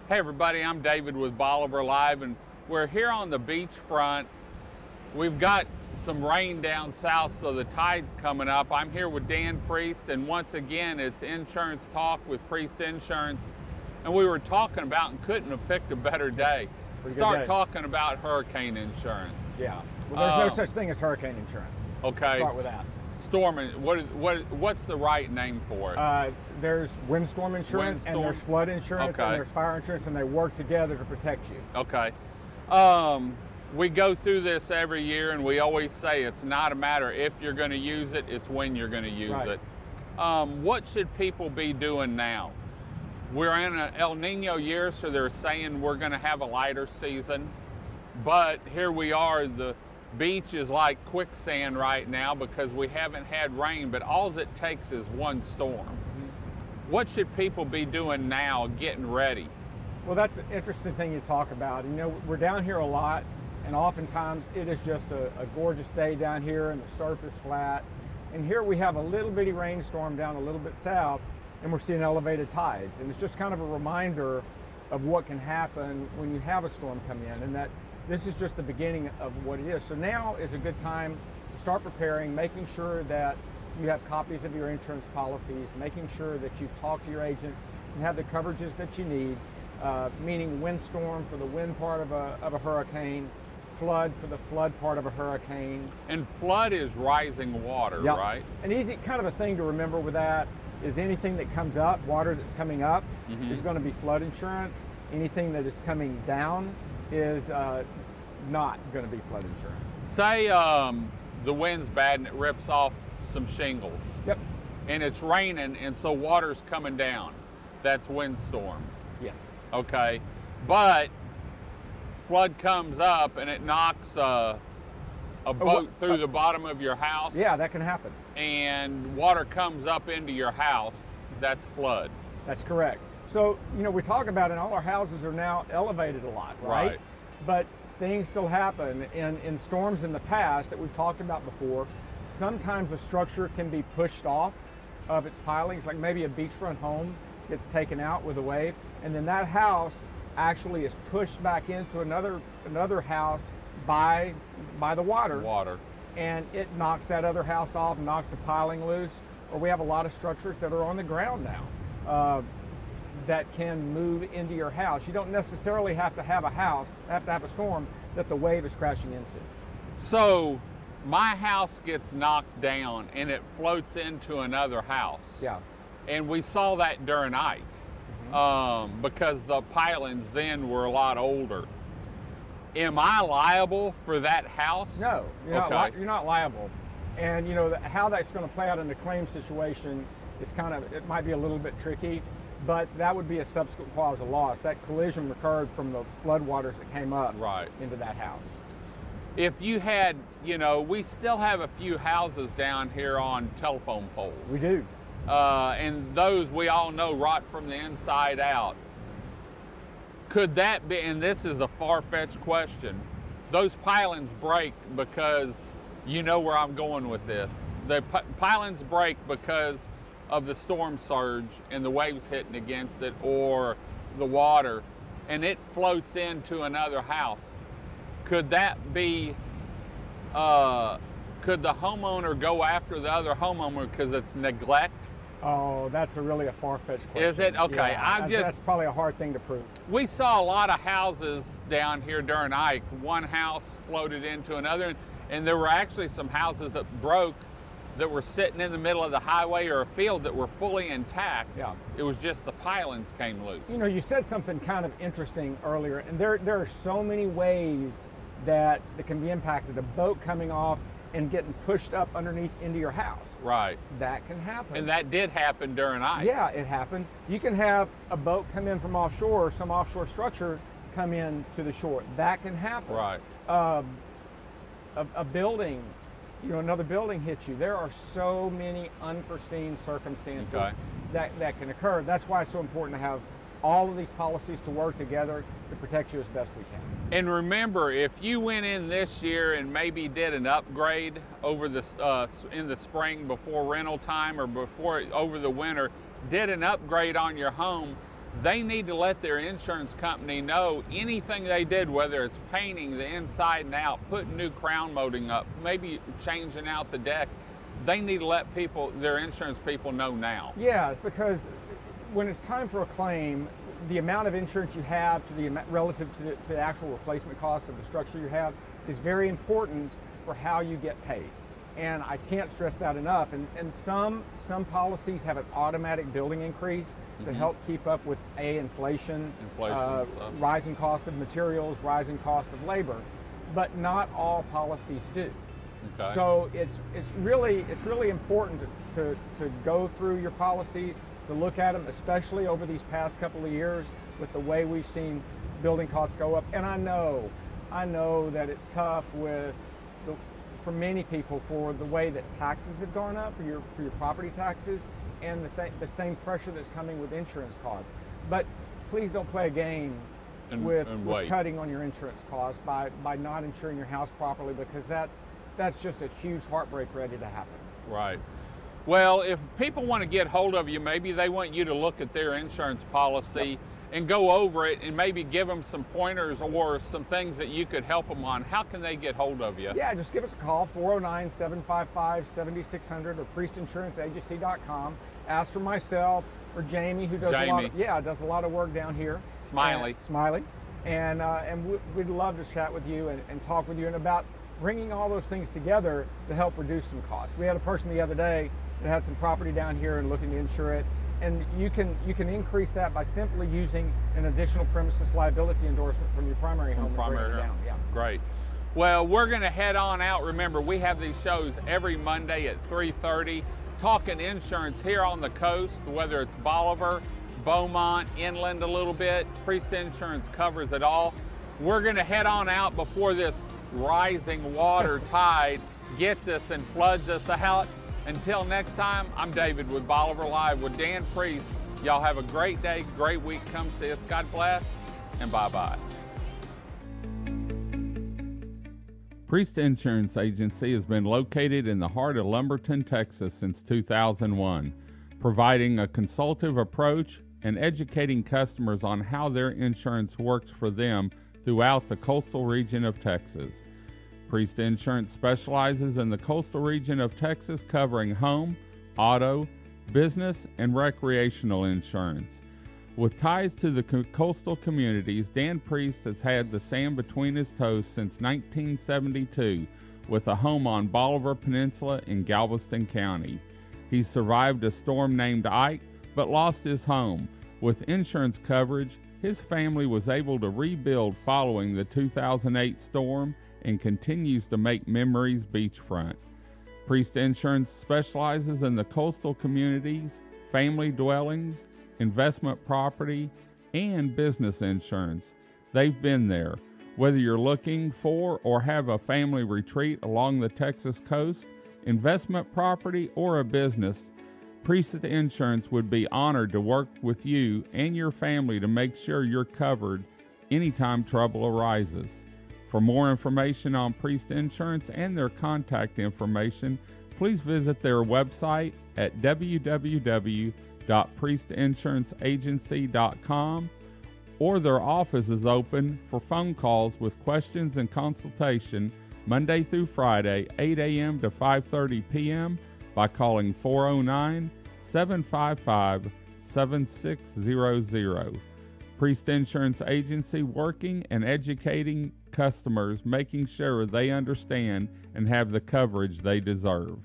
Hey everybody, I'm David with Bolivar Live, and we're here on the beachfront. We've got some rain down south, so the tide's coming up. I'm here with Dan Priest, and once again, it's Insurance Talk with Priest Insurance. And we were talking about, and couldn't have picked a better day, start talking about hurricane insurance. Yeah, well, there's no such thing as hurricane insurance. Okay. Start with that. Storm, what's the right name for it? There's windstorm insurance, and there's flood insurance, and there's fire insurance, and they work together to protect you. Okay. We go through this every year, and we always say it's not a matter if you're going to use it, it's when you're going to use it. What should people be doing now? We're in an El Nino year, so they're saying we're going to have a lighter season, but here we are. The beach is like quicksand right now because we haven't had rain, but all it takes is one storm. What should people be doing now, getting ready? Well, that's an interesting thing you talk about. You know, we're down here a lot, and oftentimes it is just a gorgeous day down here, and the surf is flat. And here we have a little bitty rainstorm down a little bit south, and we're seeing elevated tides. And it's just kind of a reminder of what can happen when you have a storm come in, and that this is just the beginning of what it is. So now is a good time to start preparing, making sure that you have copies of your insurance policies, making sure that you've talked to your agent and have the coverages that you need, meaning windstorm for the wind part of a hurricane, flood for the flood part of a hurricane. And flood is rising water, right? An easy kind of a thing to remember with that is anything that comes up, water that's coming up, is going to be flood insurance. Anything that is coming down is not going to be flood insurance. Say the wind's bad and it rips off some shingles. Yep. And it's raining, and so water's coming down. That's windstorm. Yes. Okay. But flood comes up and it knocks a boat through the bottom of your house. Yeah, that can happen. And water comes up into your house. That's flood. That's correct. So, you know, we talk about it, all our houses are now elevated a lot, right? But things still happen. In storms in the past that we've talked about before, sometimes a structure can be pushed off of its pilings, like maybe a beachfront home gets taken out with a wave, and then that house actually is pushed back into another house by the water. And it knocks that other house off, knocks the piling loose. Or we have a lot of structures that are on the ground now that can move into your house. You don't necessarily have to have a storm that the wave is crashing into. So my house gets knocked down and it floats into another house. Yeah. And we saw that during Ike because the pilings then were a lot older. Am I liable for that house? No, you're not liable. And you know how that's going to play out in the claim situation is it might be a little bit tricky, but that would be a subsequent cause of loss. That collision occurred from the floodwaters that came up into that house. If you had, we still have a few houses down here on telephone poles. We do. And those we all know rot from the inside out. Could that be, and this is a far-fetched question, those pilings break because, you know where I'm going with this, the pilings break because of the storm surge and the waves hitting against it or the water, and it floats into another house. Could that be, could the homeowner go after the other homeowner because it's neglect? Oh, that's really a far-fetched question. Is it? Okay. Yeah, that's probably a hard thing to prove. We saw a lot of houses down here during Ike. One house floated into another, and there were actually some houses that broke that were sitting in the middle of the highway or a field that were fully intact. Yeah. It was just the pilings came loose. You know, you said something kind of interesting earlier, and there are so many ways that can be impacted. A boat coming off and getting pushed up underneath into your house. Right. That can happen. And that did happen during Ike. Yeah, it happened. You can have a boat come in from offshore, or some offshore structure come in to the shore. That can happen. Right. A building, another building hits you. There are so many unforeseen circumstances that can occur. That's why it's so important to have all of these policies to work together to protect you as best we can. And remember, if you went in this year and maybe did an upgrade over the in the spring before rental time or over the winter, did an upgrade on your home, they need to let their insurance company know anything they did, whether it's painting the inside and out, putting new crown molding up, maybe changing out the deck. They need to let their insurance people know now. Yeah, because when it's time for a claim, the amount of insurance you have relative to the actual replacement cost of the structure you have is very important for how you get paid. And I can't stress that enough. And some policies have an automatic building increase to help keep up with inflation, rising cost of materials, rising cost of labor, but not all policies do. Okay. So it's really important to go through your policies, to look at them, especially over these past couple of years with the way we've seen building costs go up. And I know that it's tough for many people for the way that taxes have gone up for your property taxes, and the same pressure that's coming with insurance costs. But please don't play a game with cutting on your insurance costs by not insuring your house properly, because that's just a huge heartbreak ready to happen. Right. Well, if people want to get hold of you, maybe they want you to look at their insurance policy and go over it and maybe give them some pointers or some things that you could help them on. How can they get hold of you? Yeah, just give us a call, 409-755-7600 or priestinsuranceenagency.com. Ask for myself or Jamie, who does a lot of work down here. Smiley. And we'd love to chat with you and talk with you and about bringing all those things together to help reduce some costs. We had a person the other day that had some property down here and looking to insure it, and you can increase that by simply using an additional premises liability endorsement from your primary home. Yeah. Great. Well, we're going to head on out. Remember, we have these shows every Monday at 3:30, talking insurance here on the coast, whether it's Bolivar, Beaumont, inland a little bit. Priest Insurance covers it all. We're going to head on out before this rising water tide gets us and floods us out. Until next time, I'm David with Bolivar Live with Dan Priest. Y'all have a great day, great week. Come see us. God bless, and bye-bye. Priest Insurance Agency has been located in the heart of Lumberton, Texas since 2001, providing a consultative approach and educating customers on how their insurance works for them throughout the coastal region of Texas. Priest Insurance specializes in the coastal region of Texas, covering home, auto, business, and recreational insurance. With ties to the coastal communities, Dan Priest has had the sand between his toes since 1972 with a home on Bolivar Peninsula in Galveston County. He survived a storm named Ike, but lost his home. With insurance coverage, his family was able to rebuild following the 2008 storm and continues to make memories beachfront. Priest Insurance specializes in the coastal communities, family dwellings, investment property, and business insurance. They've been there. Whether you're looking for or have a family retreat along the Texas coast, investment property, or a business, Priest Insurance would be honored to work with you and your family to make sure you're covered anytime trouble arises. For more information on Priest Insurance and their contact information, please visit their website at www.priestinsuranceenagency.com, or their office is open for phone calls with questions and consultation Monday through Friday, 8 a.m. to 5:30 p.m. by calling 409-755-7600. Priest Insurance Agency, working and educating customers, making sure they understand and have the coverage they deserve.